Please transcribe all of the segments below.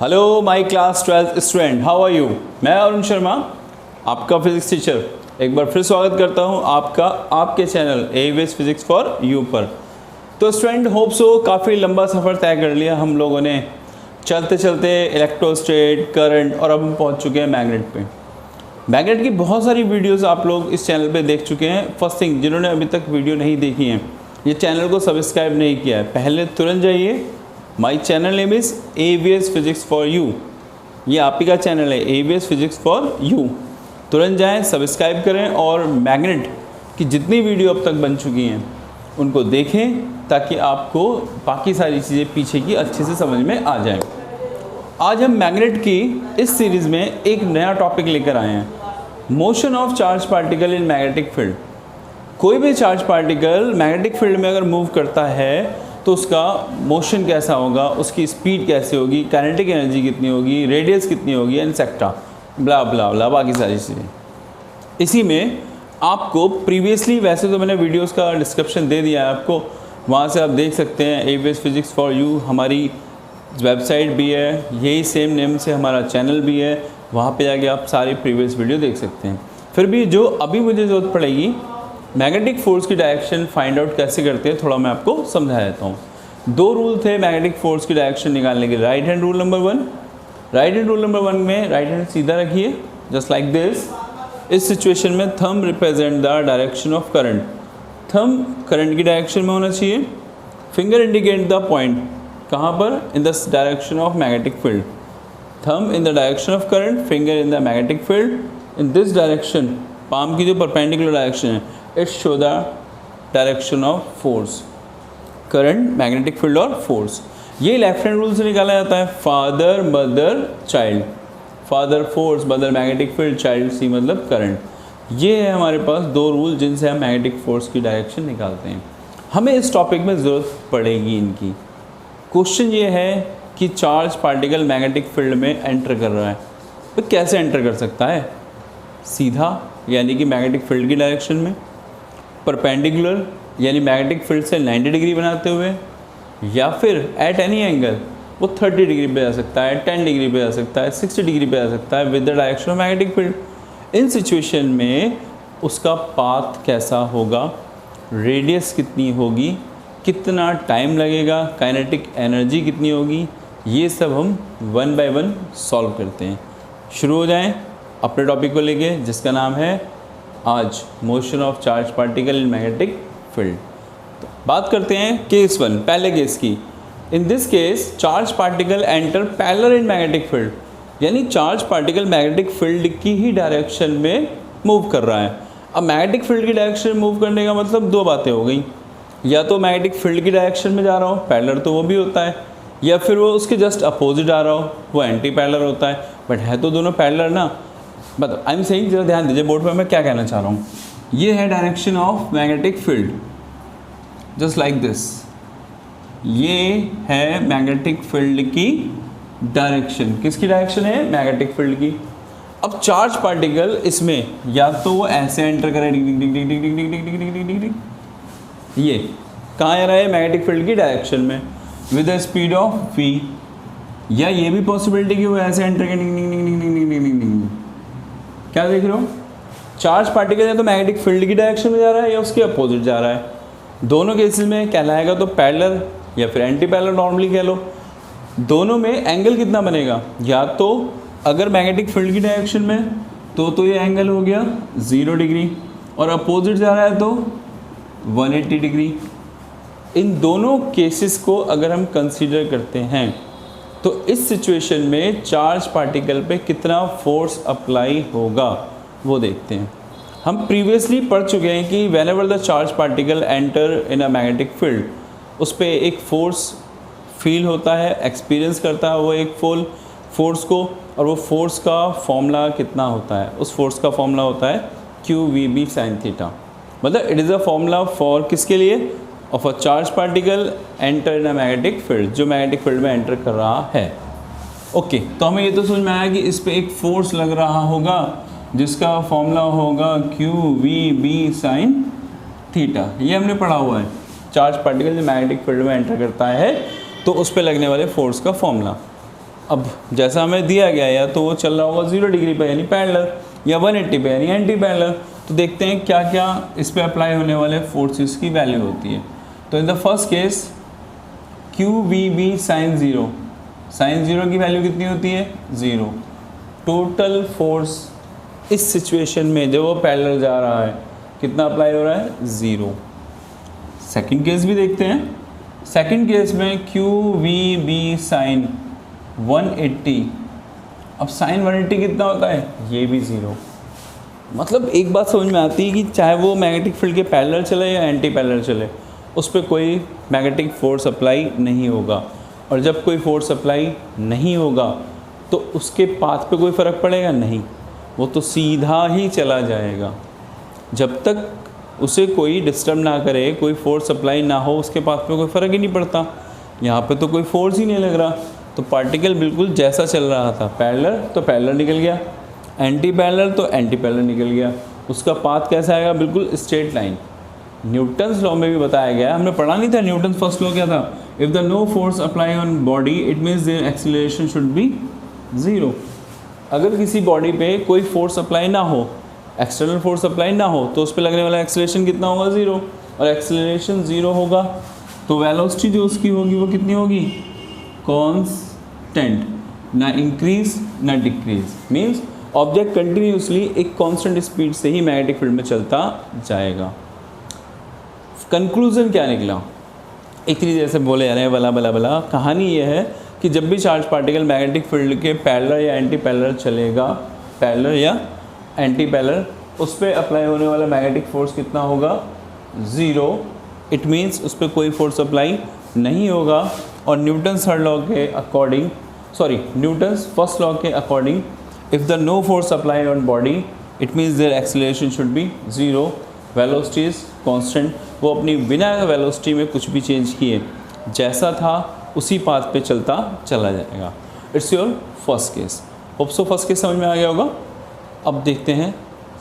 Hello my class 12th student, how are you. मैं अरुण शर्मा, आपका physics teacher, एक बार फिर स्वागत करता हूं आपका आपके channel AVS physics for you पर। तो स्टूडेंट होप सो काफ़ी लंबा सफ़र तय कर लिया हम लोगों ने, चलते चलते इलेक्ट्रोस्टेट, करंट और अब हम पहुंच चुके हैं मैग्नेट पे। मैग्नेट की बहुत सारी वीडियोस आप लोग इस चैनल पे देख चुके हैं। फर्स्ट थिंग, जिन्होंने अभी तक वीडियो नहीं देखी है, ये चैनल को सब्सक्राइब नहीं किया है, पहले तुरंत जाइए। My channel name is AVS physics for you. ये आप ही का चैनल है AVS फिजिक्स फॉर यू। तुरंत जाएं, सब्सक्राइब करें और मैग्नेट की जितनी वीडियो अब तक बन चुकी हैं उनको देखें, ताकि आपको बाकी सारी चीज़ें पीछे की अच्छे से समझ में आ जाए। आज हम मैग्नेट की इस सीरीज़ में एक नया टॉपिक लेकर आए हैं, motion of charge particle in magnetic field. कोई भी चार्ज पार्टिकल मैग्नेटिक फील्ड में अगर मूव करता है तो उसका मोशन कैसा होगा, उसकी स्पीड कैसे होगी, काइनेटिक एनर्जी कितनी होगी, रेडियस कितनी होगी, एटसेट्रा, ब्ला ब्ला ब्ला, बाकी सारी चीज़ें। इसी में आपको प्रीवियसली, वैसे तो मैंने वीडियोस का डिस्क्रिप्शन दे दिया है आपको, वहाँ से आप देख सकते हैं। AVS फिजिक्स फॉर यू हमारी वेबसाइट भी है, यही सेम नेम से हमारा चैनल भी है, वहाँ पे जाके आप सारी प्रीवियस वीडियो देख सकते हैं। फिर भी जो अभी मुझे ज़रूरत पड़ेगी, मैग्नेटिक फोर्स की डायरेक्शन फाइंड आउट कैसे करते हैं, थोड़ा मैं आपको समझा देता हूँ। दो रूल थे मैग्नेटिक फोर्स की डायरेक्शन निकालने के। Right hand rule number 1। Right hand rule number 1 में राइट हैंड सीधा रखिए, जस्ट लाइक दिस। इस सिचुएशन में thumb represent the direction of current. Thumb current की डायरेक्शन में होना चाहिए। फिंगर इंडिकेट द पॉइंट, कहाँ पर, in the direction of magnetic field. Thumb in the direction of current, finger in the magnetic field. In this direction, palm की जो perpendicular direction है, it show the direction of force, current, magnetic field और force. ये left hand rule से निकाला जाता है। Father, mother, child. Father force, mother magnetic field, child C मतलब करंट। ये है हमारे पास दो रूल जिनसे हम मैग्नेटिक फोर्स की डायरेक्शन निकालते हैं। हमें इस टॉपिक में ज़रूरत पड़ेगी इनकी। क्वेश्चन ये है कि चार्ज पार्टिकल मैग्नेटिक फील्ड में एंटर कर रहा है, तो कैसे एंटर कर सकता है? सीधा, यानी कि मैग्नेटिक फील्ड की डायरेक्शन में, परपेंडिकुलर यानी मैग्नेटिक फील्ड से 90 डिग्री बनाते हुए, या फिर एट एनी एंगल, वो 30 डिग्री पे जा सकता है, 10 डिग्री पे जा सकता है, 60 डिग्री पे जा सकता है, with the direction of magnetic field. In situation में उसका पाथ कैसा होगा, रेडियस कितनी होगी, कितना टाइम लगेगा, काइनेटिक एनर्जी कितनी होगी, ये सब हम वन बाय वन सॉल्व करते हैं। शुरू हो जाएं अपने टॉपिक को लेके, जिसका नाम है आज motion of charge particle in magnetic field. तो बात करते हैं केस 1, पहले केस की। In this case charge particle enter parallel in magnetic field, यानी चार्ज पार्टिकल मैग्नेटिक फील्ड की ही डायरेक्शन में मूव कर रहा है। अब मैग्नेटिक फील्ड की डायरेक्शन में मूव करने का मतलब दो बातें हो गई, या तो मैग्नेटिक फील्ड की डायरेक्शन में जा रहा हो, पैरेलल तो वो भी होता है, या फिर वो उसके जस्ट अपोजिट आ रहा हो, वो एंटी पैरेलल होता है। बट है तो दोनों पैरेलल ना। मतलब आई एम सेइंग, जरा ध्यान दीजिए बोर्ड पर मैं क्या कहना चाह रहा हूँ। ये है direction of magnetic field, just like this. ये है मैग्नेटिक फील्ड की डायरेक्शन। किसकी डायरेक्शन है? मैग्नेटिक फील्ड की। अब चार्ज पार्टिकल इसमें या तो वो ऐसे एंटर करे, ये कहाँ आ रहा है? मैग्नेटिक फील्ड की डायरेक्शन में, with the speed of v। या ये भी पॉसिबिलिटी कि वो ऐसे एंटर करे, क्या देख रहे हो? चार्ज पार्टिकल या तो मैग्नेटिक फील्ड की डायरेक्शन में जा रहा है या उसके अपोजिट जा रहा है। दोनों केसेस में कहलाएगा तो पैरेलल या फिर एंटी पैरेलल, नॉर्मली कह लो। दोनों में एंगल कितना बनेगा? या तो अगर मैग्नेटिक फील्ड की डायरेक्शन में तो ये एंगल हो गया 0 डिग्री, और अपोजिट जा रहा है तो 180 डिग्री। इन दोनों केसेस को अगर हम कंसीडर करते हैं तो इस सिचुएशन में चार्ज पार्टिकल पे कितना फोर्स अप्लाई होगा वो देखते हैं। हम प्रीवियसली पढ़ चुके हैं कि when ever the charge particle enter in a magnetic field, उस पर एक फोर्स फील होता है, एक्सपीरियंस करता है वो एक फोर्स को, और वो फोर्स का फॉर्मूला कितना होता है? उस फोर्स का फॉर्मूला होता है QVB sin थीटा। मतलब it is a formula for किसके लिए? Of a charge particle enter in a magnetic field, जो मैग्नेटिक फील्ड में एंटर कर रहा है। ओके, तो हमें ये तो समझ में आया कि इस पर एक फोर्स लग रहा होगा जिसका फॉर्मूला होगा QVB sin थीटा। ये हमने पढ़ा हुआ है। चार्ज पार्टिकल जो मैग्नेटिक फील्ड में एंटर करता है तो उस पर लगने वाले फोर्स का फॉर्मूला। अब जैसा हमें दिया गया या तो वो चल रहा होगा 0 डिग्री पे यानी पैरेलल, या 180 पे यानी एंटी पैरेलल। तो देखते हैं क्या क्या इस पे अप्लाई होने वाले फोर्सेस की वैल्यू होती है। तो in the first case QVB sin 0 की वैल्यू कितनी होती है 0। टोटल फोर्स इस सिचुएशन में जब वो पैरेलल जा रहा है कितना अप्लाई हो रहा है 0। सेकंड केस भी देखते हैं। सेकंड केस में QVB sin 180, अब sin 180 कितना होता है ये भी 0। मतलब एक बात समझ में आती है कि चाहे वो मैग्नेटिक फील्ड के पैरेलल चले या एंटी पैरेलल चले, उस पर कोई मैग्नेटिक फोर्स अप्लाई नहीं होगा। और जब कोई फोर्स अप्लाई नहीं होगा तो उसके पाथ पे कोई फ़र्क पड़ेगा नहीं, वो तो सीधा ही चला जाएगा। जब तक उसे कोई डिस्टर्ब ना करे, कोई फोर्स अप्लाई ना हो, उसके पाथ पे कोई फ़र्क ही नहीं पड़ता। यहाँ पे तो कोई फोर्स ही नहीं लग रहा, तो पार्टिकल बिल्कुल जैसा चल रहा था, पैरेलल तो पैरेलल निकल गया, एंटी पैरेलल तो एंटी पैरेलल निकल गया। उसका पाथ कैसा आएगा, बिल्कुल स्ट्रेट लाइन। न्यूटन्स लॉ में भी बताया गया, हमने पढ़ा नहीं था न्यूटन्स फर्स्ट लॉ क्या था, if the no force apply on body it means their acceleration should be 0। अगर किसी बॉडी पे कोई फोर्स अप्लाई ना हो, एक्सटर्नल फोर्स अप्लाई ना हो, तो उस पर लगने वाला एक्सीलरेशन कितना होगा 0। और एक्सीलरेशन 0 होगा तो वेलोसिटी जो उसकी होगी वो कितनी होगी कांस्टेंट, ना इंक्रीज ना डिक्रीज। मीन्स ऑब्जेक्ट कंटिन्यूसली एक कांस्टेंट स्पीड से ही मैग्नेटिक फील्ड में चलता जाएगा। कंक्लूजन क्या निकला, इतनी देर से बोले जा रहे हैं बला बला बला। कहानी ये है कि जब भी चार्ज पार्टिकल मैग्नेटिक फील्ड के पैरेलल या एंटी पैरेलल चलेगा, पैरेलल या एंटी पैरेलल, उस पर अप्लाई होने वाला मैग्नेटिक फोर्स कितना होगा 0। इट मीन्स उस पर कोई फोर्स अप्लाई नहीं होगा। और न्यूटन्स थर्ड लॉ के अकॉर्डिंग, न्यूटन्स फर्स्ट लॉ के according, if the no force apply on body it means their acceleration should be 0, velocity is constant. वो अपनी बिना वेलोसिटी में कुछ भी चेंज किए जैसा था उसी पाथ पे चलता चला जाएगा। It's your first case. Hope so first case समझ में आ गया होगा। अब देखते हैं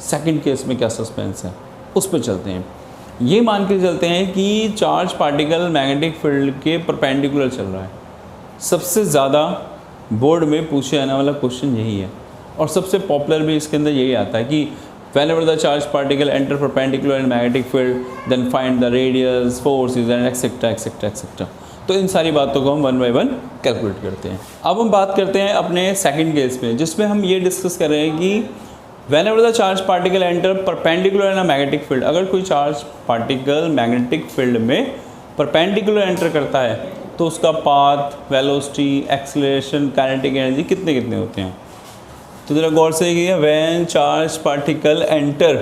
सेकंड केस में क्या सस्पेंस है, उस पर चलते हैं। ये मान के चलते हैं कि चार्ज पार्टिकल मैग्नेटिक फील्ड के परपेंडिकुलर चल रहा है। सबसे ज़्यादा बोर्ड में पूछे जाने वाला क्वेश्चन यही है, और सबसे पॉपुलर भी इसके अंदर यही आता है कि whenever the charged particle enter perpendicular in magnetic field then find the radius, forces and etc etc etc। तो इन सारी बातों को हम 1 by 1 कैलकुलेट करते हैं। अब हम बात करते हैं अपने सेकंड केस में, जिसमें हम ये डिस्कस कर रहे हैं कि whenever the charged particle enter perpendicular in a magnetic field, अगर कोई चार्ज पार्टिकल मैग्नेटिक फील्ड में परपेंडिकुलर एंटर करता है तो उसका path, velocity, acceleration, kinetic energy कितने कितने होते हैं। तो ज़रा गौर से देखिए, when charge particle enter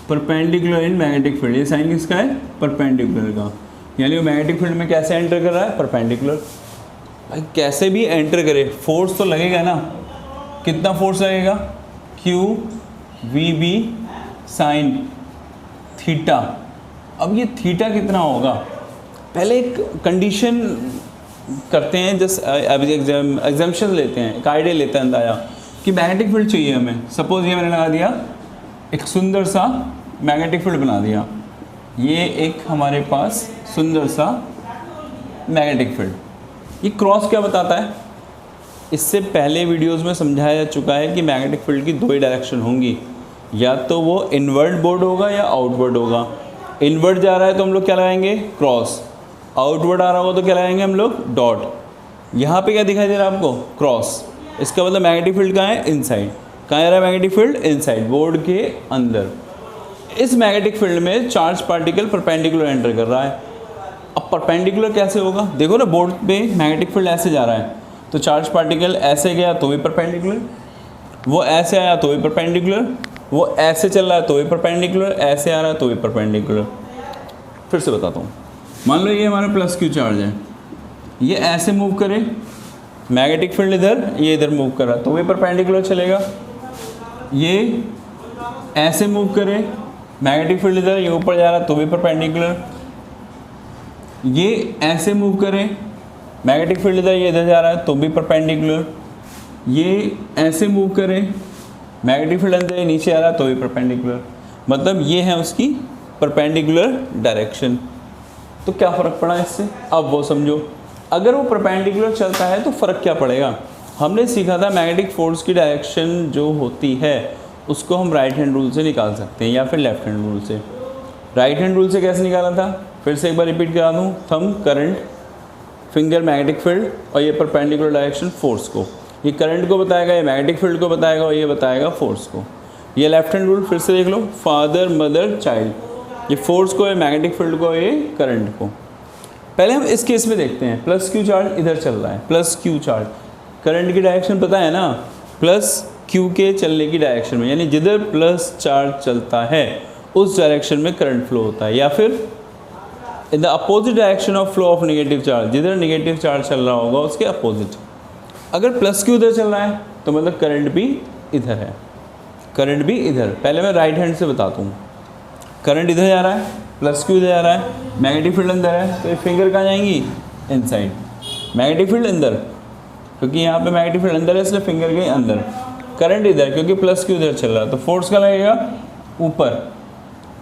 perpendicular in magnetic field, ये साइन किसका है परपेंडिकुलर का, यानी वो मैग्नेटिक फील्ड में कैसे एंटर कर रहा है परपेंडिकुलर। भाई कैसे भी एंटर करे फोर्स तो लगेगा ना, कितना फोर्स लगेगा QVB साइन थीटा। अब ये थीटा कितना होगा, पहले एक कंडीशन करते हैं, जस्ट एग्जाम्पशन लेते हैं, एक आइडिया लेते हैं अंदाजा कि मैग्नेटिक फील्ड चाहिए हमें। सपोज ये मैंने लगा दिया, एक सुंदर सा मैग्नेटिक फील्ड बना दिया, ये एक हमारे पास सुंदर सा मैग्नेटिक फील्ड। ये क्रॉस क्या बताता है, इससे पहले वीडियोस में समझाया जा चुका है कि मैग्नेटिक फील्ड की 2 ही डायरेक्शन होंगी, या तो वो इनवर्ड बोर्ड होगा या आउटवर्ड होगा। इनवर्ड जा रहा है तो हम लोग क्या लगाएंगे क्रॉस, आउटवर्ड आ रहा होगा तो क्या लगाएंगे हम लोग डॉट। यहाँ पे क्या दिखाई दे रहा है आपको क्रॉस, इसका मतलब मैग्नेटिक फील्ड कहाँ है इनसाइड। कहाँ आ रहा है मैग्नेटिक फील्ड इनसाइड, बोर्ड के अंदर। इस मैग्नेटिक फील्ड में चार्ज पार्टिकल परपेंडिकुलर एंटर कर रहा है। अब परपेंडिकुलर कैसे होगा, देखो ना बोर्ड पे मैग्नेटिक फील्ड ऐसे जा रहा है, तो चार्ज पार्टिकल ऐसे गया तो भी परपेंडिकुलर, वो ऐसे आया तो भी परपेंडिकुलर, वो ऐसे चल रहा है तो भी परपेंडिकुलर, ऐसे आ रहा है तो भी परपेंडिकुलर। फिर से बताता हूँ, मान लो ये हमारा प्लस Q चार्ज है, ये ऐसे मूव करे, मैग्नेटिक फील्ड इधर, ये इधर मूव कर रहा है तो भी परपेंडिकुलर चलेगा। ये ऐसे मूव करे, मैग्नेटिक फील्ड इधर, ये ऊपर जा रहा है तो भी परपेंडिकुलर। ये ऐसे मूव करे, मैग्नेटिक फील्ड इधर, ये इधर जा रहा है तो भी परपेंडिकुलर। ये ऐसे मूव करे, मैग्नेटिक फील्ड अंदर, ये नीचे आ रहा है तो भी परपेंडिकुलर। मतलब ये है उसकी परपेंडिकुलर डायरेक्शन। तो क्या फ़र्क पड़ा इससे, अब वो समझो। अगर वो परपेंडिकुलर चलता है तो फ़र्क क्या पड़ेगा। हमने सीखा था मैग्नेटिक फोर्स की डायरेक्शन जो होती है उसको हम राइट हैंड रूल से निकाल सकते हैं या फिर लेफ्ट हैंड रूल से। राइट हैंड रूल से कैसे निकाला था, फिर से एक बार रिपीट करा दूँ। Thumb current, finger magnetic field, और ये परपेंडिकुलर डायरेक्शन फोर्स को, ये करंट को बताएगा, ये मैग्नेटिक फील्ड को बताएगा और ये बताएगा फोर्स को। ये लेफ्ट हैंड रूल फिर से देख लो, फादर मदर चाइल्ड, ये फोर्स को, ये मैग्नेटिक फील्ड को, ये करंट को। पहले हम इस केस में देखते हैं, प्लस क्यू चार्ज इधर चल रहा है, प्लस क्यू चार्ज, करंट की डायरेक्शन पता है ना, प्लस क्यू के चलने की डायरेक्शन में, यानी जिधर प्लस चार्ज चलता है उस डायरेक्शन में करंट फ्लो होता है, या फिर in the opposite direction of flow of negative charge, जिधर नेगेटिव चार्ज चल रहा होगा उसके अपोजिट। अगर प्लस क्यू इधर चल रहा है तो मतलब करंट भी इधर है, करंट भी इधर। पहले मैं राइट हैंड से बताता हूँ, करंट इधर जा रहा है, प्लस क्यू इधर जा रहा है, मैग्नेटिक फील्ड अंदर है, तो ये फिंगर कहाँ जाएंगी, इनसाइड, मैग्नेटिक फील्ड अंदर, क्योंकि यहाँ पे मैग्नेटिक फील्ड अंदर है इसलिए फिंगर गई अंदर, करंट इधर क्योंकि प्लस क्यू इधर चल रहा है, तो फोर्स का लगेगा ऊपर।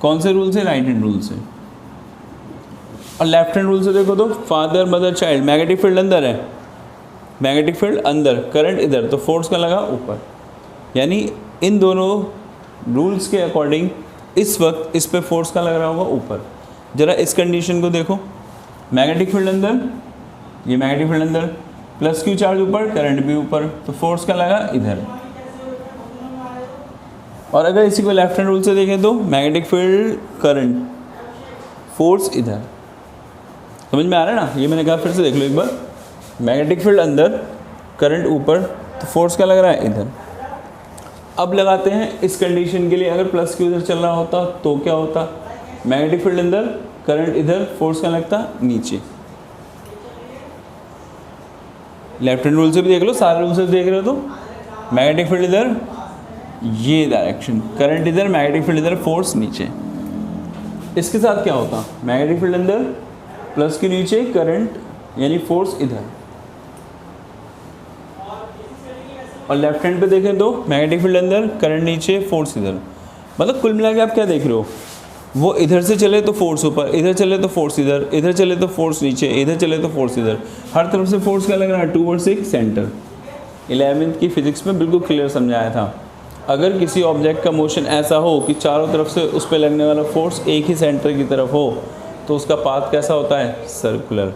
कौन से रूल से, राइट हैंड रूल से। और लेफ्ट हैंड रूल से देखो तो father mother child, magnetic field अंदर है, मैग्नेटिक फील्ड अंदर, करंट इधर, तो फोर्स का लगा ऊपर। यानी इन दोनों रूल्स के अकॉर्डिंग इस वक्त इस पे फोर्स का लग रहा होगा ऊपर। ज़रा इस कंडीशन को देखो, मैग्नेटिक फील्ड अंदर, ये मैग्नेटिक फील्ड अंदर, प्लस क्यू चार्ज ऊपर, करंट भी ऊपर, तो फोर्स का लगा इधर। और अगर इसी को लेफ्ट हैंड रूल से देखें तो मैग्नेटिक फील्ड करंट, फोर्स इधर। समझ में आ रहा है ना, ये मैंने कहा, फिर से देख लो एक बार, मैग्नेटिक फील्ड अंदर, करंट ऊपर, तो फोर्स का लग रहा है इधर। अब लगाते हैं इस कंडीशन के लिए, अगर प्लस क्यू इधर चल रहा होता तो क्या होता, मैग्नेटिक फील्ड अंदर, करंट इधर, फोर्स का लगता नीचे। लेफ्ट हैंड रूल से भी देख लो, सारे रूल से देख रहे हो तो मैग्नेटिक फील्ड इधर, ये डायरेक्शन, करंट इधर, मैग्नेटिक फील्ड इधर, फोर्स नीचे। इसके साथ क्या होता, मैग्नेटिक फील्ड अंदर, प्लस के नीचे, करंट यानी फोर्स इधर। और लेफ्ट हैंड पे देखें तो मैग्नेटिक फील्ड अंदर, करंट नीचे, फोर्स इधर। मतलब कुल मिला के आप क्या देख रहे हो, वो इधर से चले तो फोर्स ऊपर, इधर चले तो फोर्स इधर, इधर चले तो फोर्स नीचे, इधर चले तो फोर्स इधर, हर तरफ से फोर्स क्या लग रहा है, टूवर्ड्स एक सेंटर। 11वीं की फिजिक्स में बिल्कुल क्लियर समझाया था। अगर किसी ऑब्जेक्ट का मोशन ऐसा हो कि चारों तरफ से उस पर लगने वाला फोर्स एक ही सेंटर की तरफ हो तो उसका पाथ कैसा होता है, सर्कुलर।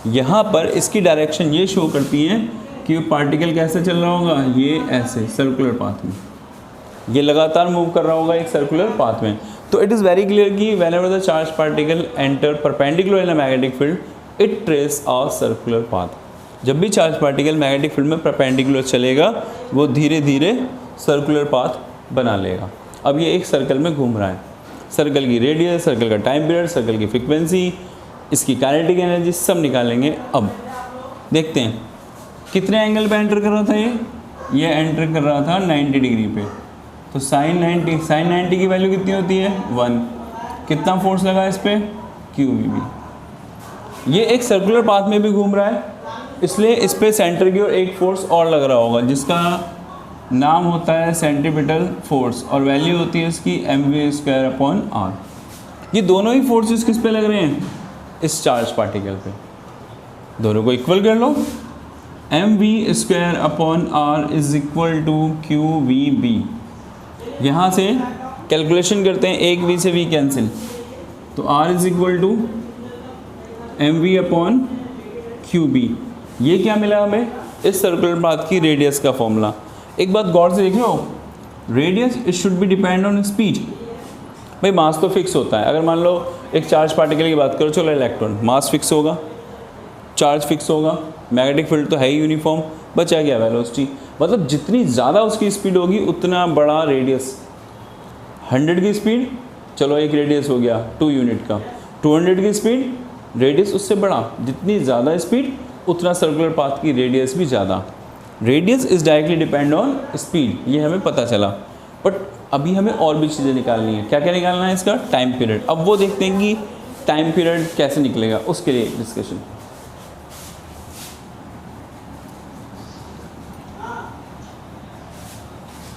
यहाँ पर इसकी डायरेक्शन ये शो करती है कि वो पार्टिकल कैसे चल रहा होगा, ये ऐसे सर्कुलर पाथ में, ये लगातार मूव कर रहा होगा एक सर्कुलर पाथ में। तो इट इज़ वेरी क्लियर कि whenever the charge particle enter perpendicular in a magnetic field it trace a circular path. जब भी चार्ज पार्टिकल मैग्नेटिक फील्ड में परपेंडिकुलर चलेगा वो धीरे धीरे सर्कुलर पाथ बना लेगा। अब ये एक सर्कल में घूम रहा है, सर्कल की रेडियस, सर्कल का टाइम पीरियड, सर्कल की फ्रीक्वेंसी, इसकी काइनेटिक एनर्जी सब निकालेंगे। अब देखते हैं कितने एंगल पे एंटर कर रहा था, ये एंटर कर रहा था 90 डिग्री पे, तो साइन 90 की वैल्यू कितनी होती है, 1। कितना फोर्स लगा इस पर, QVB। ये एक सर्कुलर पाथ में भी घूम रहा है इसलिए इस पर सेंटर की ओर एक फोर्स और लग रहा होगा जिसका नाम होता है सेंट्रीपिटल फोर्स और वैल्यू होती है इसकी mv²/r। ये दोनों ही फोर्सेस किस पे लग रहे हैं, इस चार्ज पार्टिकल पे। दोनों को इक्वल कर लो, mv²/r is equal to QVB। यहाँ से कैलकुलेशन करते हैं, एक v से v कैंसिल, तो r is equal to mv/QB। ये क्या मिला हमें, इस सर्कुलर पाथ की रेडियस का फॉर्मूला। एक बात गौर से देख लो, radius it should be depend on speed. भाई मास तो फिक्स होता है, अगर मान लो एक चार्ज पार्टिकल की बात करो, चलो इलेक्ट्रॉन, मास फिक्स होगा, चार्ज फिक्स होगा, मैग्नेटिक फील्ड तो है ही यूनिफॉर्म, बचा गया वेलोसिटी। मतलब जितनी ज़्यादा उसकी स्पीड होगी उतना बड़ा रेडियस। 100 की स्पीड, चलो एक रेडियस हो गया 2 यूनिट का, 200 की स्पीड, रेडियस उससे बड़ा। जितनी ज़्यादा स्पीड उतना सर्कुलर पाथ की रेडियस भी ज़्यादा। Radius is directly depend on speed, ये हमें पता चला। बट अभी हमें और भी चीज़ें निकालनी है। क्या क्या निकालना है, इसका टाइम पीरियड। अब वो देखते हैं कि टाइम पीरियड कैसे निकलेगा, उसके लिए डिस्कशन।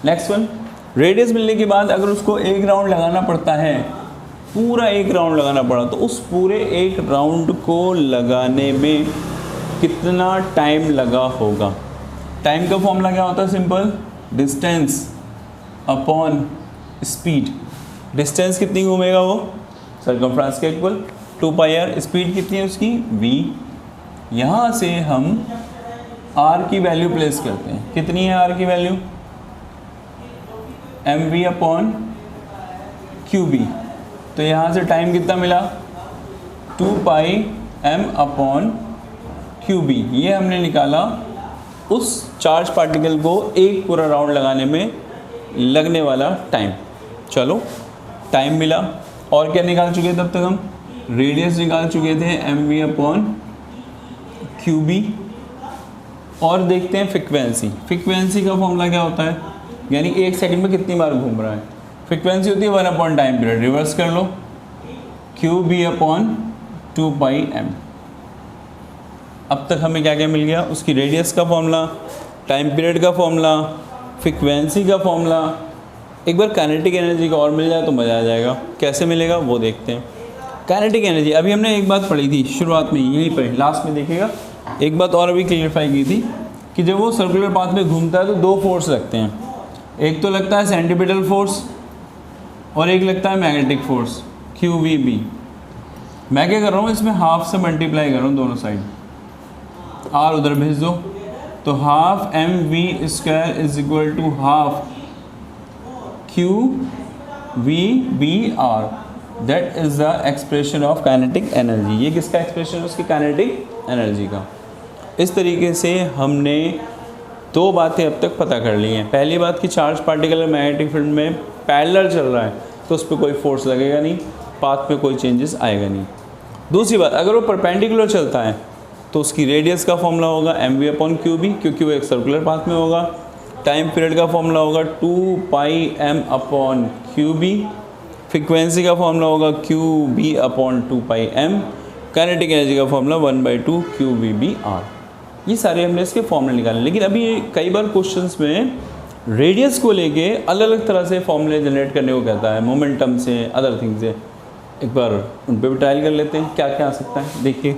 नेक्स्ट वन, रेडियस मिलने के बाद अगर उसको एक राउंड लगाना पड़ता है, पूरा एक राउंड लगाना पड़ा, तो उस पूरे एक राउंड को लगाने में कितना टाइम लगा होगा। टाइम का फॉर्मूला क्या होता है, simple, distance upon speed. Distance कितनी घूमेगा वो, सर्कमफ्रेंस के इक्वल 2 पाई आर। स्पीड कितनी है उसकी, v। यहाँ से हम r की वैल्यू प्लेस करते हैं, कितनी है r की वैल्यू, mv अपॉन qb। तो यहाँ से टाइम कितना मिला, 2 पाई m अपॉन qb। ये हमने निकाला उस चार्ज पार्टिकल को एक पूरा राउंड लगाने में लगने वाला टाइम। चलो टाइम मिला, और क्या निकाल चुके तब तक हम, रेडियस निकाल चुके थे mv अपॉन qb। और देखते हैं फ्रीक्वेंसी। फ्रीक्वेंसी का फॉर्मूला क्या होता है, यानी 1 सेकंड में कितनी बार घूम रहा है। फ्रीक्वेंसी होती है 1 अपॉन टाइम पीरियड, रिवर्स कर लो, qb अपॉन 2 पाई m। अब तक हमें क्या क्या मिल गया, उसकी रेडियस का फॉर्मूला, टाइम पीरियड का फॉर्मूला, फ्रीक्वेंसी का फॉर्मूला। एक बार काइनेटिक एनर्जी का और मिल जाए तो मज़ा आ जाएगा। कैसे मिलेगा वो देखते हैं। काइनेटिक एनर्जी, अभी हमने एक बात पढ़ी थी शुरुआत में, यहीं पर लास्ट में देखिएगा, एक बात और अभी क्लियरफाई की थी कि जब वो सर्कुलर पाथ में घूमता है तो 2 फोर्स लगते हैं। एक तो लगता है सेंट्रीपिटल फोर्स और एक लगता है मैग्नेटिक फोर्स QVB। मैं क्या कर रहा हूँ, इसमें हाफ से मल्टीप्लाई कर रहा हूँ दोनों साइड, r उधर भेज दो, तो half mv square is equal to half QVBR। That is the expression of kinetic energy. ये किसका एक्सप्रेशन है, उसकी काइनेटिक एनर्जी का। इस तरीके से हमने 2 बातें अब तक पता कर ली हैं। पहली बात कि चार्ज पार्टिकल मैग्नेटिक फील्ड में पैरेलल चल रहा है तो उस पर कोई फोर्स लगेगा नहीं, पाथ में कोई चेंजेस आएगा नहीं। दूसरी बात, अगर वो परपेंडिकुलर चलता है तो उसकी रेडियस का फॉर्मूला होगा mv अपॉन qb, क्योंकि वो एक सर्कुलर पाथ में होगा। टाइम पीरियड का फॉर्मूला होगा 2 पाई m अपॉन qb। फ्रीक्वेंसी का फॉर्मूला होगा qb अपॉन 2 पाई m। काइनेटिक एनर्जी का फॉर्मूला 1/2 QVBR। ये सारे हमने इसके फॉर्मूले निकाले। लेकिन अभी कई बार क्वेश्चंस में रेडियस को लेके अलग अलग तरह से फॉर्मूले जनरेट करने को कहता है, मोमेंटम से, अदर थिंग से। एक बार उन पर भी ट्रायल कर लेते हैं क्या क्या आ सकता है। देखिए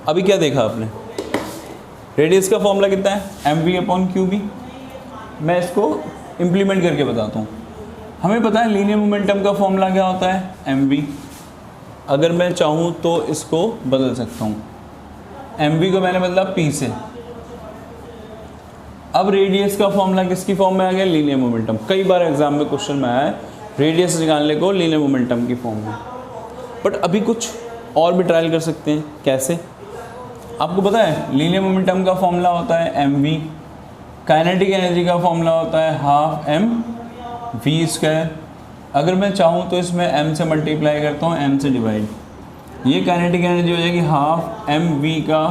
अभी क्या देखा आपने, रेडियस का फॉर्मूला कितना है, mv अपॉन qb। मैं इसको इम्प्लीमेंट करके बताता हूँ। हमें पता है लीनियर मोमेंटम का फॉर्मूला क्या होता है, mv। अगर मैं चाहूँ तो इसको बदल सकता हूँ, mv को मैंने बदला p से। अब रेडियस का फॉर्मूला किसकी फॉर्म में आ गया, लीनियर मोमेंटम। कई बार एग्जाम में क्वेश्चन में आया है रेडियस निकालने को लीनियर मोमेंटम की फॉर्म में। बट अभी कुछ और भी ट्रायल कर सकते हैं। कैसे, आपको पता है लीनियर मोमेंटम का फॉर्मूला होता है mv। काइनेटिक एनर्जी का फॉर्मूला होता है हाफ mv स्क्वायर। अगर मैं चाहूँ तो इसमें m से मल्टीप्लाई करता हूँ, m से डिवाइड। ये काइनेटिक एनर्जी हो जाएगी हाफ mv का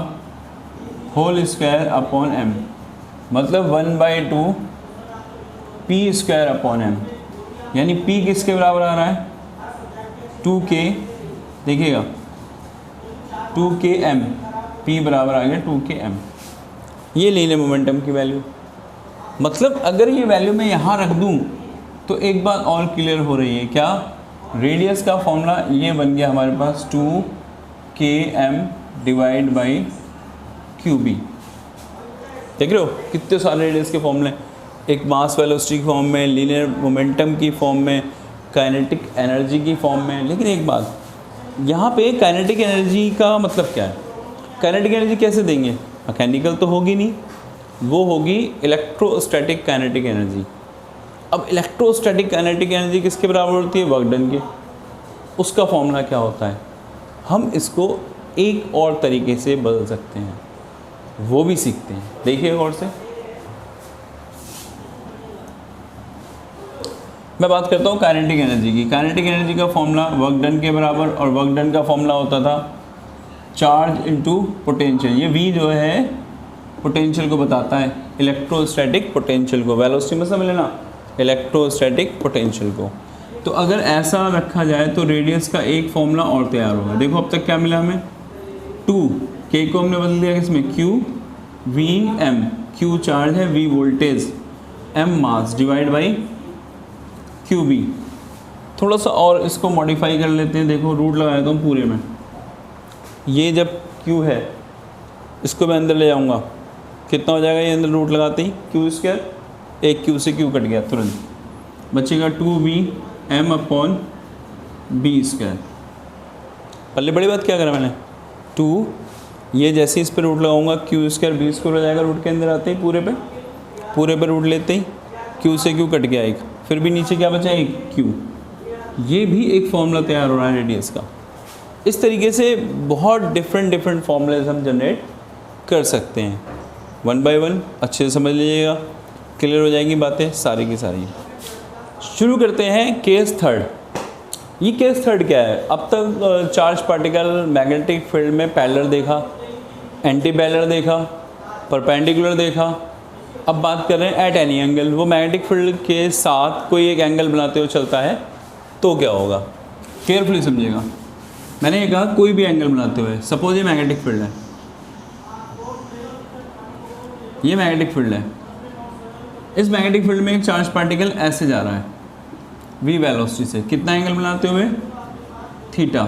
होल स्क्वायर अपॉन m, मतलब 1/2 p स्क्वायर अपॉन m। यानी p किसके बराबर आ रहा है, 2k। देखिएगा 2km, p बराबर आ गया 2km। ये लीनियर मोमेंटम की वैल्यू। मतलब अगर ये वैल्यू मैं यहाँ रख दूँ तो एक बात और क्लियर हो रही है, क्या, रेडियस का फॉर्मूला ये बन गया हमारे पास 2km डिवाइड बाई qb। देख रहे हो कितने सारे रेडियस के फॉर्मूले, एक मास वेलोसिटी की फॉर्म में, लीनियर मोमेंटम की फॉर्म में, काइनेटिक एनर्जी की फॉर्म में। लेकिन एक बात यहाँ पे, काइनेटिक एनर्जी का मतलब क्या है, काइनेटिक एनर्जी कैसे देंगे, मैकेनिकल तो होगी नहीं, वो होगी इलेक्ट्रोस्टैटिक काइनेटिक एनर्जी। अब इलेक्ट्रोस्टैटिक काइनेटिक एनर्जी किसके बराबर होती है, वर्क डन के। उसका फॉर्मूला क्या होता है, हम इसको एक और तरीके से बदल सकते हैं, वो भी सीखते हैं। देखिए और से मैं बात करता हूँ काइनेटिक एनर्जी की। काइनेटिक एनर्जी का फॉर्मूला वर्क डन के बराबर, और वर्क डन का फॉर्मूला होता था चार्ज इनटू पोटेंशियल। ये v जो है पोटेंशियल को बताता है, इलेक्ट्रोस्टैटिक पोटेंशियल को। वेलोसिटी में समझ लेना, इलेक्ट्रोस्टैटिक पोटेंशियल को। तो अगर ऐसा रखा जाए तो रेडियस का एक फॉर्मूला और तैयार होगा। देखो अब तक क्या मिला हमें, 2k को हमने बदल दिया किसमें, qvm। q चार्ज है, v voltage, m mass divide by qb। थोड़ा सा और इसको मॉडिफाई कर लेते हैं। देखो रूट लगा देता हूँ पूरे में, ये जब Q है इसको मैं अंदर ले जाऊँगा, कितना हो जाएगा ये अंदर रूट लगाते ही क्यू स्क्वायर, एक Q से Q कट गया तुरंत, बचेगा 2BM अपॉन बी स्क्वायर। पहले बड़ी बात क्या करा मैंने, 2 ये जैसे इस पर रूट लगाऊंगा Q स्क्वायर बी स्क्वायर हो जाएगा, रूट के अंदर आते ही पूरे पे रूट लेते ही Q से Q कट गया एक, फिर भी नीचे क्या बचा एक Q। ये भी एक फॉर्मूला तैयार हो रहा है रेडियस का। इस तरीके से बहुत डिफरेंट फॉर्मूलेज हम जनरेट कर सकते हैं। 1 बाय 1 अच्छे से समझ लीजिएगा, क्लियर हो जाएंगी बातें सारी की सारी। शुरू करते हैं केस थर्ड। ये केस थर्ड क्या है, अब तक चार्ज पार्टिकल मैग्नेटिक फील्ड में पैरेलल देखा, एंटी पैरेलल देखा, परपेंडिकुलर देखा। अब बात कर रहे हैं एट एनी एंगल। वो मैग्नेटिक फील्ड के साथ कोई एक एंगल बनाते हुए चलता है तो क्या होगा, केयरफुली समझिएगा। मैंने ये कहा कोई भी एंगल बनाते हुए, सपोज ये मैग्नेटिक फील्ड है, ये मैग्नेटिक फील्ड है, इस मैग्नेटिक फील्ड में एक चार्ज पार्टिकल ऐसे जा रहा है v वेलोसिटी से, कितना एंगल बनाते हुए थीटा।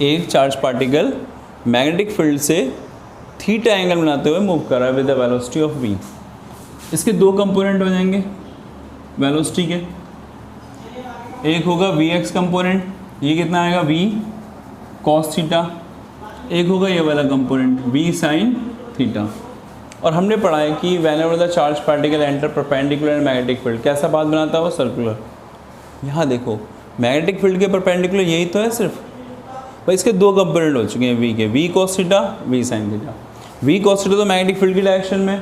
एक चार्ज पार्टिकल मैग्नेटिक फील्ड से थीटा एंगल बनाते हुए मूव कर रहा है with the velocity of v। इसके दो कंपोनेंट हो जाएंगे वेलोसिटी के, एक होगा vx कंपोनेंट, ये कितना आएगा v cos थीटा, एक होगा ये वाला कंपोनेंट v sin थीटा। और हमने पढ़ा है कि whenever the charge particle enter perpendicular magnetic field, कैसा पाथ बनाता है वो सर्कुलर। यहाँ देखो मैग्नेटिक फील्ड के परपेंडिकुलर यही तो है सिर्फ, भाई इसके दो कंपोनेंट हो चुके हैं v के, v cos theta v sin theta. v cos theta तो मैग्नेटिक फील्ड की डायरेक्शन में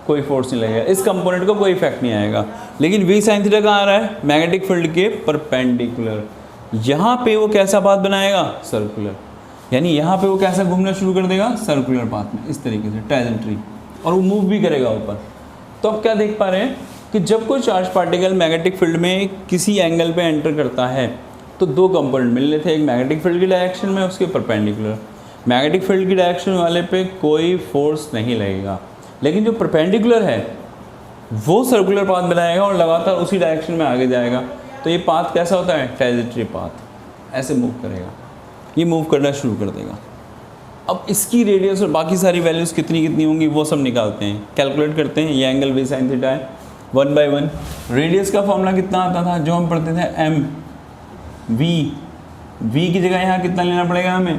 कोई फोर्स नहीं लगेगा, इस कंपोनेंट को कोई इफेक्ट नहीं आएगा। लेकिन v sin थीटा कहाँ आ रहा है, मैग्नेटिक फील्ड के परपेंडिकुलर। यहाँ पे वो कैसा पाथ बनाएगा, सर्कुलर, यानी यहाँ पे वो कैसा घूमना शुरू कर देगा, सर्कुलर पाथ में, इस तरीके से टैजेंट्री, और वो मूव भी करेगा ऊपर। तो अब क्या देख पा रहे हैं कि जब कोई चार्ज पार्टिकल मैग्नेटिक फील्ड में किसी एंगल पे एंटर करता है तो दो कंपोनेंट मिलने थे, एक मैग्नेटिक फील्ड की डायरेक्शन में, उसके परपेंडिकुलर। मैग्नेटिक फील्ड की डायरेक्शन वाले पे कोई फोर्स नहीं लगेगा, लेकिन जो परपेंडिकुलर है वो सर्कुलर पाथ बनाएगा और लगातार उसी डायरेक्शन में आगे जाएगा। तो ये पाथ कैसा होता है, टैजेंट्री पाथ, ऐसे मूव करेगा, ये मूव करना शुरू कर देगा। अब इसकी रेडियस और बाकी सारी वैल्यूज़ कितनी होंगी वो सब निकालते हैं, कैलकुलेट करते हैं। ये एंगल v sin थीटा है 1 बाय 1। रेडियस का फॉर्मूला कितना आता था जो हम पढ़ते थे, m v की जगह यहाँ कितना लेना पड़ेगा हमें,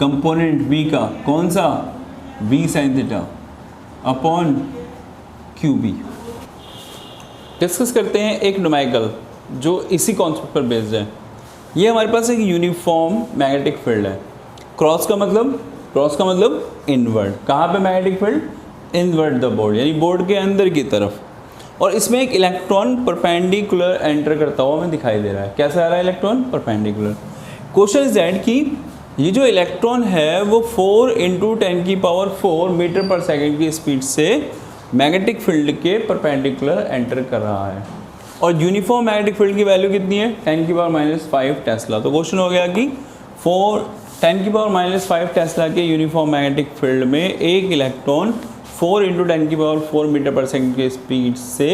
कंपोनेंट v का, कौन सा, v sin theta upon QB। Discuss करते हैं एक न्यूमेरिकल जो इसी कॉन्सेप्ट पर बेस्ड है। ये हमारे पास एक यूनिफॉर्म मैग्नेटिक फील्ड है। क्रॉस का मतलब इनवर्ड। कहाँ पे magnetic field, inward the board, यानी बोर्ड के अंदर की तरफ। और इसमें एक इलेक्ट्रॉन परपेंडिकुलर एंटर करता हुआ हमें दिखाई दे रहा है। कैसा आ रहा है electron, perpendicular. Question is that कि ये जो इलेक्ट्रॉन है वो 4 × 10⁴ मीटर पर सेकेंड की स्पीड से मैग्नेटिक फील्ड के परपेंडिकुलर एंटर कर रहा है। और यूनिफॉर्म मैग्नेटिक फील्ड की वैल्यू कितनी है, 10⁻⁵ टेस्ला। तो क्वेश्चन हो गया कि 10⁻⁵ टेस्ला के यूनिफॉर्म मैग्नेटिक फील्ड में एक इलेक्ट्रॉन 4 × 10⁴ मीटर पर सेकेंड की स्पीड से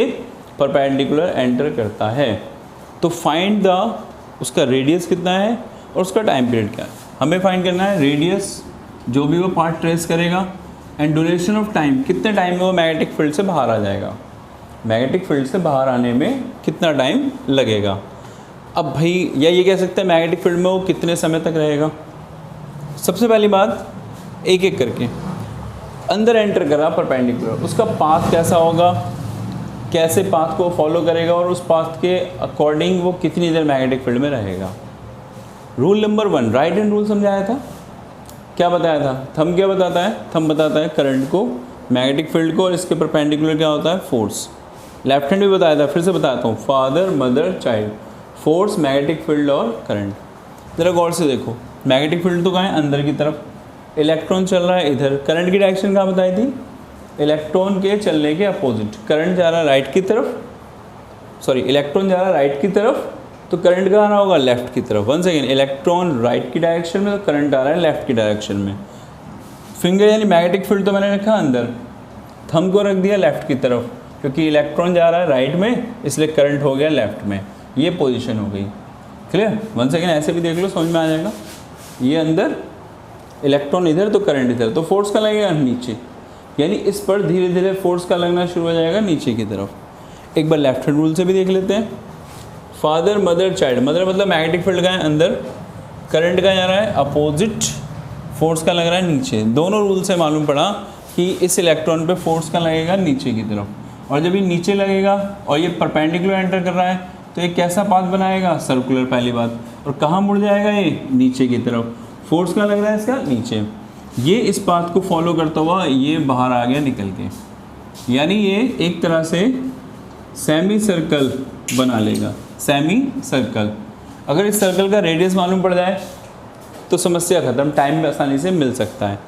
परपेंडिकुलर एंटर करता है। तो फाइंड द, उसका रेडियस कितना है और उसका टाइम पीरियड क्या है। हमें फाइंड करना है रेडियस, जो भी वो पार्ट ट्रेस करेगा, एंड ड्यूरेशन ऑफ टाइम, कितने टाइम में वो मैग्नेटिक फील्ड से बाहर आ जाएगा, मैग्नेटिक फील्ड से बाहर आने में कितना टाइम लगेगा। अब भाई या ये कह सकते हैं मैग्नेटिक फील्ड में वो कितने समय तक रहेगा। सबसे पहली बात एक एक करके, अंदर एंटर करा परपेंडिकुलर, उसका पाथ कैसा होगा, कैसे पाथ को फॉलो करेगा और उस पाथ के अकॉर्डिंग वो कितनी देर मैग्नेटिक फील्ड में रहेगा। Rule number 1, right hand rule समझाया था, क्या बताया था, थंब क्या बताता है, थंब बताता है करंट को, मैग्नेटिक फील्ड को, और इसके परपेंडिकुलर क्या होता है, फोर्स। लेफ्ट हैंड भी बताया था, फिर से बताता हूँ, father mother child, force magnetic field और करंट। ज़रा गौर से देखो, मैग्नेटिक फील्ड तो कहाँ है, अंदर की तरफ, इलेक्ट्रॉन चल रहा है इधर, करंट की डायरेक्शन कहाँ बताई थी, इलेक्ट्रॉन के चलने के अपोजिट। करंट जा रहा है राइट की तरफ, सॉरी इलेक्ट्रॉन जा रहा है राइट की तरफ, तो करंट कहाँ आ रहा होगा, लेफ्ट की तरफ। वन सेकेंड, इलेक्ट्रॉन राइट की डायरेक्शन में, तो करंट आ रहा है लेफ्ट की डायरेक्शन में। फिंगर यानी मैग्नेटिक फील्ड तो मैंने रखा अंदर, थंब को रख दिया लेफ्ट की तरफ, क्योंकि इलेक्ट्रॉन जा रहा है राइट में, इसलिए करंट हो गया लेफ्ट में, ये पोजीशन हो गई। क्लियर? 1 सेकेंड ऐसे भी देख लो, समझ में आ जाएगा। ये अंदर इलेक्ट्रॉन इधर तो करंट इधर, तो फोर्स का लगेगा नीचे, यानी इस पर धीरे धीरे फोर्स का लगना शुरू हो जाएगा नीचे की तरफ। एक बार लेफ्ट हैंड रूल से भी देख लेते हैं। फादर मदर चाइल्ड, मदर मतलब मैग्नेटिक फील्ड का है अंदर, करंट का जा रहा है अपोजिट, फोर्स का लग रहा है नीचे। दोनों रूल से मालूम पड़ा कि इस इलेक्ट्रॉन पे फोर्स का लगेगा नीचे की तरफ, और जब ये नीचे लगेगा और ये परपेंडिकुलर एंटर कर रहा है तो एक कैसा पाथ बनाएगा, सर्कुलर पहली बात, और कहाँ मुड़ जाएगा ये, नीचे की तरफ। फोर्स का लग रहा है इसका नीचे, ये इस पाथ को फॉलो करता हुआ ये बाहर आ गया निकल के, यानी ये एक तरह से सेमी सर्कल बना लेगा, सेमी सर्कल। अगर इस सर्कल का रेडियस मालूम पड़ जाए तो समस्या ख़त्म, टाइम में आसानी से मिल सकता है।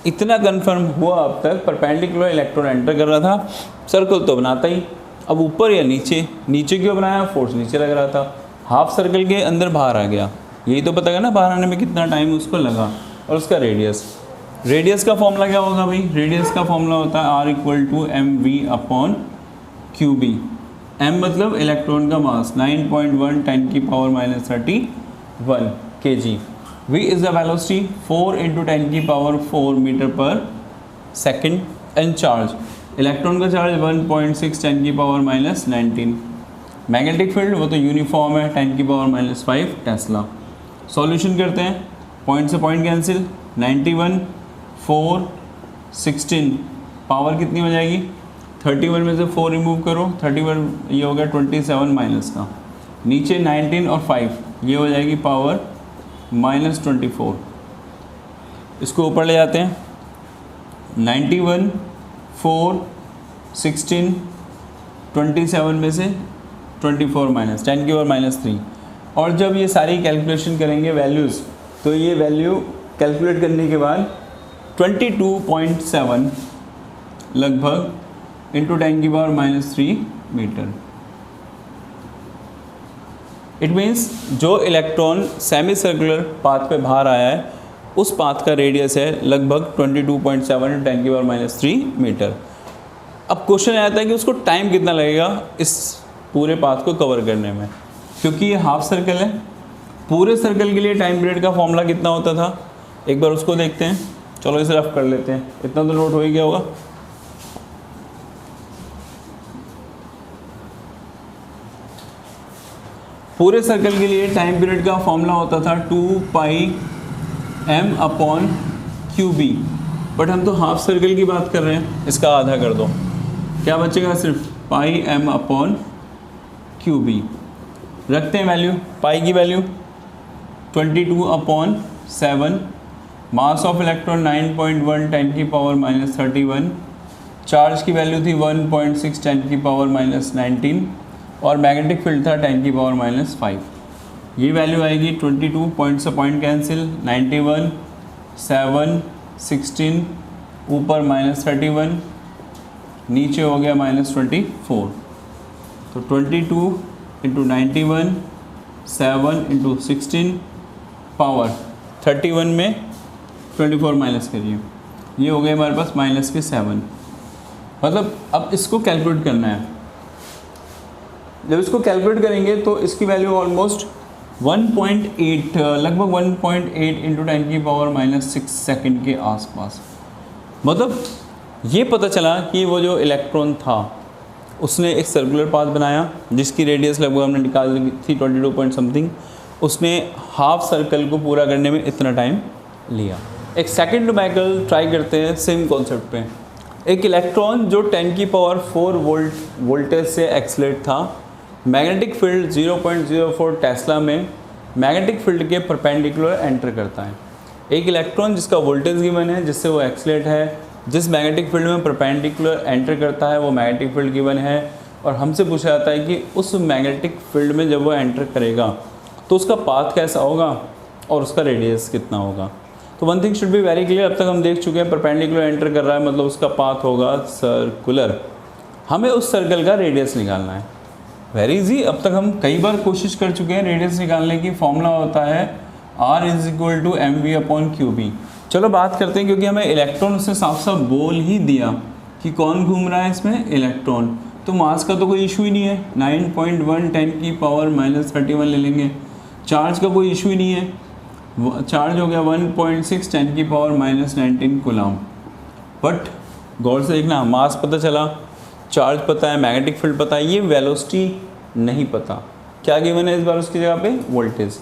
इतना कंफर्म हुआ अब तक, परपेंडिकुलर इलेक्ट्रॉन एंटर कर रहा था, सर्कल तो बनाता ही, अब ऊपर या नीचे, नीचे क्यों बनाया, फोर्स नीचे लग रहा था, हाफ सर्कल के अंदर बाहर आ गया, यही तो पता है ना बाहर आने में कितना टाइम उसको लगा। और उसका रेडियस, रेडियस का फॉर्मूला क्या होगा भाई, रेडियस का फॉर्मूला होता है R=mv/qb। m मतलब इलेक्ट्रॉन का mass 9.1 10⁻³ kg, v is the velocity 4 × 10⁻⁴ metre पर सेकंड, एंड चार्ज, इलेक्ट्रॉन का चार्ज 1.6 10⁻⁻19। मैग्नेटिक फील्ड वो तो यूनिफॉर्म है 10⁻⁵ टेस्ला। सॉल्यूशन करते हैं, पॉइंट से पॉइंट कैंसिल, 91 4 16, पावर कितनी हो जाएगी, 31 में से 4 रिमूव करो, 31 ये हो गया 27 माइनस का, नीचे 19 और 5 ये हो जाएगी पावर -24। इसको ऊपर ले जाते हैं, 91 4 16 27 में से 24 माइनस 10⁻³ और जब ये सारी कैलकुलेशन करेंगे वैल्यूज़, तो ये वैल्यू कैलकुलेट करने के बाद 22.7 लगभग × 10⁻³ मीटर। इट मीन्स जो इलेक्ट्रॉन सेमी सर्कुलर पाथ पे बाहर आया है उस पाथ का रेडियस है लगभग 22.7 × 10⁻³ मीटर। अब क्वेश्चन आता है कि उसको टाइम कितना लगेगा इस पूरे पाथ को कवर करने में, क्योंकि ये हाफ सर्कल है। पूरे सर्कल के लिए टाइम पीरियड का फॉर्मूला कितना होता था, एक बार उसको देखते हैं। चलो इसे रफ कर लेते हैं, इतना तो नोट हो ही गया होगा। पूरे सर्कल के लिए टाइम पीरियड का फॉर्मूला होता था 2πm/qb, बट हम तो हाफ सर्कल की बात कर रहे हैं, इसका आधा कर दो, क्या बचेगा, सिर्फ πm/qb। रखते हैं वैल्यू, पाई की value 22/7, mass of electron 9.1 10⁻31, charge की वैल्यू थी 1.6 10⁻19 और मैग्नेटिक फील्ड था 10⁻5। ये वैल्यू आएगी 22 पॉइंट से पॉइंट कैंसिल, 91 7 16 ऊपर -31 नीचे हो गया -24। तो 22 × 91 7 × 16 पावर 31 में 24 माइनस करिए, ये हो गए हमारे पास -7। मतलब अब इसको कैलकुलेट करना है। जब इसको कैलकुलेट करेंगे तो इसकी वैल्यू ऑलमोस्ट 1.8 लगभग 1.8 × 10⁻⁻6 सेकंड के आसपास। मतलब ये पता चला कि वो जो इलेक्ट्रॉन था उसने एक सर्कुलर पाथ बनाया जिसकी रेडियस लगभग हमने निकाल ली थी 22 पॉइंट समथिंग, उसने हाफ सर्कल को पूरा करने में इतना टाइम लिया। एक सेकंड न्यूमेरिकल ट्राई करते हैं सेम कॉन्सेप्ट पे। एक इलेक्ट्रॉन जो 10⁴ वोल्टेज से एक्सलेट था, मैग्नेटिक फील्ड 0.04 टेस्ला में मैग्नेटिक फील्ड के परपेंडिकुलर एंटर करता है। एक इलेक्ट्रॉन जिसका वोल्टेज गिवन है, जिससे वो एक्सलेट है, जिस मैग्नेटिक फील्ड में परपेंडिकुलर एंटर करता है वो मैग्नेटिक फील्ड गिवन है, और हमसे पूछा जाता है कि उस मैग्नेटिक फील्ड में जब वो एंटर करेगा तो उसका पाथ कैसा होगा और उसका रेडियस कितना होगा। तो one thing should be very clear, अब तक हम देख चुके हैं परपेंडिकुलर एंटर कर रहा है मतलब उसका पाथ होगा सर्कुलर। हमें उस सर्कल का रेडियस निकालना है, वेरी इजी। अब तक हम कई बार कोशिश कर चुके हैं रेडियस निकालने की। फॉर्मूला होता है R=mv/qb। चलो बात करते हैं, क्योंकि हमें इलेक्ट्रॉन उससे साफ साफ बोल ही दिया कि कौन घूम रहा है इसमें, इलेक्ट्रॉन। तो मास का तो कोई इशू ही नहीं है, 9.1 10 की पावर -31 ले लेंगे। चार्ज का कोई इशू ही नहीं है, चार्ज हो गया 1.6 10 की पावर -19 कूलम। बट गौर से देखना, मास पता चला, चार्ज पता है, मैग्नेटिक फील्ड पता है, ये वेलोसिटी नहीं पता। क्या गिवन है इस बार उसकी जगह पे, वोल्टेज।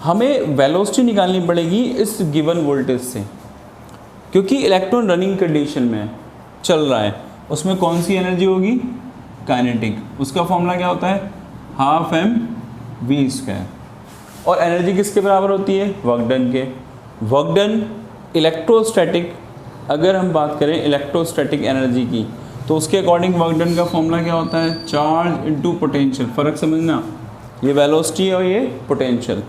हमें वेलोसिटी निकालनी पड़ेगी इस गिवन वोल्टेज से, क्योंकि इलेक्ट्रॉन रनिंग कंडीशन में चल रहा है, उसमें कौन सी एनर्जी होगी, काइनेटिक। उसका फॉर्मूला क्या होता है, 12mv²। और एनर्जी किसके बराबर होती है, वर्क डन के। वर्क डन इलेक्ट्रोस्टैटिक, अगर हम बात करें इलेक्ट्रोस्टैटिक एनर्जी की, तो उसके अकॉर्डिंग वर्क डन का फॉर्मूला क्या होता है, चार्ज इनटू पोटेंशियल। फ़र्क समझना, ये वेलोसिटी है और ये पोटेंशियल।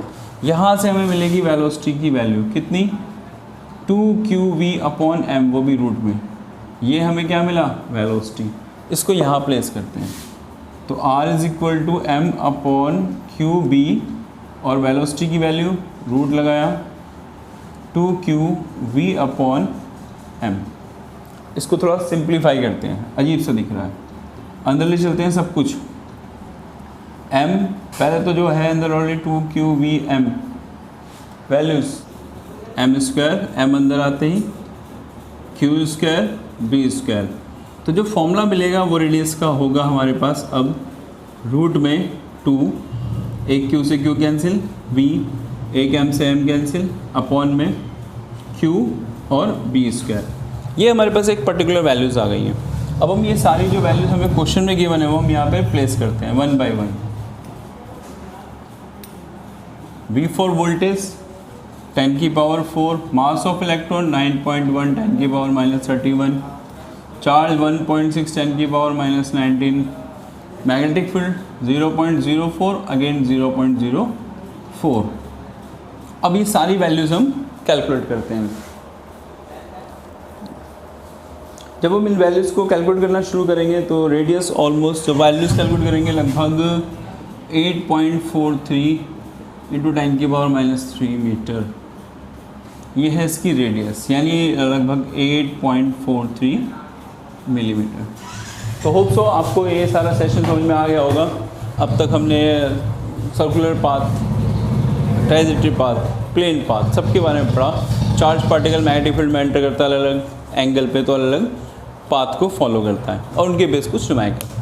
यहाँ से हमें मिलेगी वेलोसिटी की वैल्यू कितनी, 2qv/m, वो भी रूट में। ये हमें क्या मिला, वेलोसिटी। इसको यहाँ प्लेस करते हैं, तो r = m/qb, और वेलोसिटी की वैल्यू रूट लगाया 2qv/m। इसको थोड़ा सिंप्लीफाई करते हैं, अजीब सा दिख रहा है, अंदर ले चलते हैं सब कुछ। m पहले तो जो है अंदर already 2qvm values, m², m अंदर आते ही q² b²। तो जो फॉर्मूला मिलेगा वो रेडियस का होगा हमारे पास अब रूट में 2, एक q से q कैंसिल, v, एक m से m कैंसिल, अपॉन में q और b²। ये हमारे पास एक पर्टिकुलर वैल्यूज़ आ गई हैं। अब हम ये सारी जो वैल्यूज़ हमें क्वेश्चन में गिवन है वो हम यहाँ पे प्लेस करते हैं 1 by 1। V फॉर वोल्टेज 10 की पावर 4, मास ऑफ इलेक्ट्रॉन 9.1 10 की पावर -31, चार्ज 1.6 10 की पावर -19, मैग्नेटिक फील्ड 0.04 अगेन 0.04। अब ये सारी वैल्यूज़ हम कैलकुलेट करते हैं। जब हम इन वैल्यूज़ को कैलकुलेट करना शुरू करेंगे तो रेडियस ऑलमोस्ट, जो वैल्यूज़ कैलकुलेट करेंगे लगभग 8.43 × 10 की पावर -3 मीटर, ये है इसकी रेडियस, यानी लगभग 8.43 मिलीमीटर। तो होप सो आपको ये सारा सेशन समझ में आ गया होगा। अब तक हमने circular path, trajectory path, plane path, सबके बारे में पढ़ा। चार्ज पार्टिकल मैग्नेटिक फील्ड में एंटर करता है अलग अलग एंगल पे, तो अलग अलग पाथ को फॉलो करता है और उनके बेस को स्टिमाई करता है।